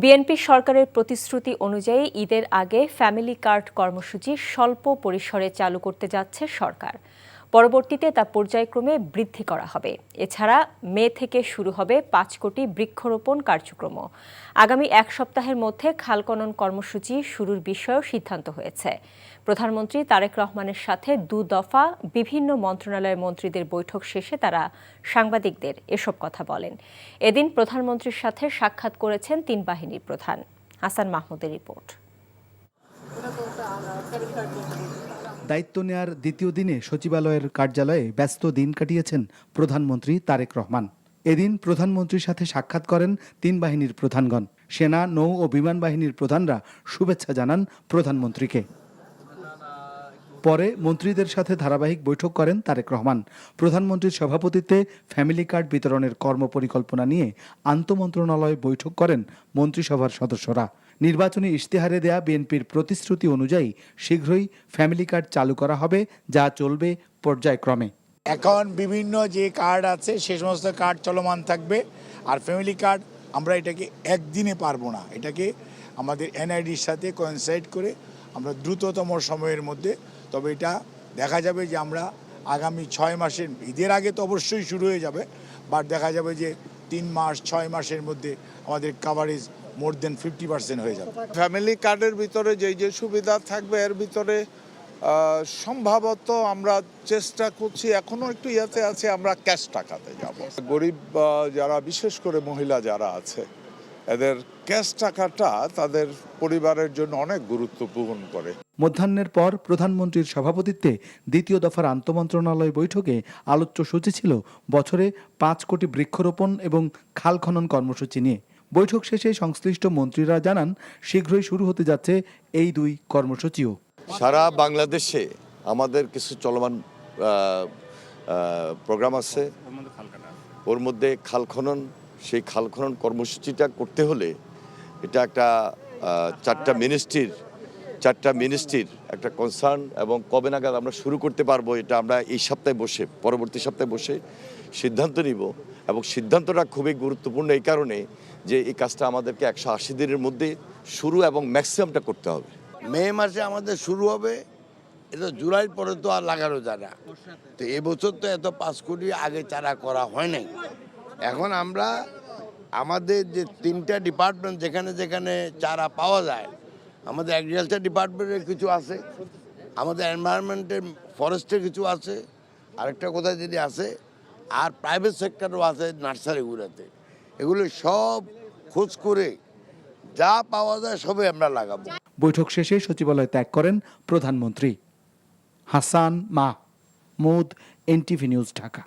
BNP সরকারের প্রতিশ্রুতি অনুযায়ী ঈদের আগে ফ্যামিলি কার্ড কর্মসূচি স্বল্প পরিসরে চালু করতে যাচ্ছে সরকার। পরবর্তীতে তা পর্যায়ক্রমে বৃদ্ধি করা হবে। এছাড়া মে থেকে শুরু হবে ৫ কোটি বৃক্ষরোপণ কার্যক্রম। আগামী এক সপ্তাহের মধ্যে খাল খনন কর্মসূচি শুরুর বিষয়েও সিদ্ধান্ত হয়েছে। প্রধানমন্ত্রী তারেক রহমানের সাথে দফা বিভিন্ন মন্ত্রণালয়ের মন্ত্রীদের বৈঠক শেষে তারা সাংবাদিকদের এসব কথা বলেন। এদিন প্রধানমন্ত্রীর সাথে সাক্ষাৎ করেছেন ৩ বাহিনীর প্রধান। হাসান মাহমুদের রিপোর্ট। দায়িত্ব নেয়ার দ্বিতীয় দিনে সচিবালয়ের কার্যালয়ে ব্যস্ত দিন কাটিয়েছেন প্রধানমন্ত্রী তারেক রহমান। এদিন প্রধানমন্ত্রীর সাথে সাক্ষাৎ করেন ৩ বাহিনীর প্রধানগণ। সেনা, নৌ ও বিমান বাহিনীর প্রধানরা শুভেচ্ছা জানান প্রধানমন্ত্রীকে। পরে মন্ত্রীদের সাথে ধারাবাহিক বৈঠক করেন তারেক রহমান। প্রধানমন্ত্রীর সভাপতিত্বে ফ্যামিলি কার্ড বিতরণের কর্মপরিকল্পনা নিয়ে আন্তঃমন্ত্রণালয় বৈঠক করেন মন্ত্রিসভার সদস্যরা। নির্বাচনী ইশতেহারে দেয়া বিএনপির প্রতিশ্রুতি অনুযায়ী শীঘ্রই ফ্যামিলি কার্ড চালু করা হবে, যা চলবে পর্যায়ক্রমে। এখন বিভিন্ন যে কার্ড আছে সে সমস্ত কার্ড চলমান থাকবে। আর ফ্যামিলি কার্ড আমরা এটাকে একদিনে পারবো না, এটাকে আমাদের এনআইডির সাথে কোইনসাইড করে আমরা দ্রুততম সময়ের মধ্যে, তবে এটা দেখা যাবে যে আমরা আগামী 6 মাসের, ঈদের আগে তো অবশ্যই শুরু হয়ে যাবে, বাট দেখা যাবে যে 3 মাস 6 মাসের মধ্যে আমাদের কাভারেজ মোর দেন 50% হয়ে যাবে। ফ্যামিলি কার্ডের ভিতরে যে সুবিধা থাকবে এর ভিতরে সম্ভবত আমরা চেষ্টা করছি, এখনো একটু ইয়াতে আছে, আমরা ক্যাশ টাকাতে যাব। গরিব যারা, বিশেষ করে মহিলা যারা আছে, এদের ক্যাশ টাকাটা তাদের পরিবারের জন্য অনেক গুরুত্ব বহন করে। মধ্যাহ্নের পর প্রধানমন্ত্রীর সভাপতিত্বে দ্বিতীয় দফার আন্তঃমন্ত্রণালয় বৈঠকে আলোচ্য সূচি ছিল বছরে ৫ কোটি বৃক্ষরোপণ এবং খাল খনন কর্মসূচি নিয়ে। বৈঠক শেষে সংশ্লিষ্ট মন্ত্রীরা জানান, শীঘ্রই শুরু হতে যাচ্ছে এই 2 কর্মসূচিও। সারা বাংলাদেশে আমাদের কিছু চলমান প্রোগ্রাম আছে, ওর মধ্যে খাল খনন। সেই খাল খনন কর্মসূচিটা করতে হলে এটা একটা 4টা মিনিস্ট্রির একটা কনসার্ন, এবং কবে নাগাদ আমরা শুরু করতে পারবো এটা আমরা এই সপ্তাহে বসে, পরবর্তী সপ্তাহে বসে সিদ্ধান্ত নিব। এবং সিদ্ধান্তটা খুবই গুরুত্বপূর্ণ এই কারণে যে এই কাজটা আমাদেরকে 180 দিনের মধ্যে শুরু এবং ম্যাক্সিমামটা করতে হবে। মে মাসে আমাদের শুরু হবে, এটা জুলাইয়ের পরে তো আর লাগানো যায় না। তো এবছর তো এত 5 কোটি আগে চারা করা হয় নাই। এখন আমরা আমাদের যে 3টা ডিপার্টমেন্ট যেখানে যেখানে চারা পাওয়া যায়, আমাদের এগ্রিকালচার ডিপার্টমেন্টের কিছু আছে, আমাদের এনভায়রনমেন্টের ফরেস্টের কিছু আছে, আরেকটা কোথায় যদি আছে, আর প্রাইভেট সেক্টরও আছে নার্সারিগুলোতে। এগুলো সব খোঁজ করে যা পাওয়া যায় সবই আমরা লাগাবো। বৈঠক শেষে সচিবালয় ত্যাগ করেন প্রধানমন্ত্রী। Hasan Mahmud, NTV news, Dhaka.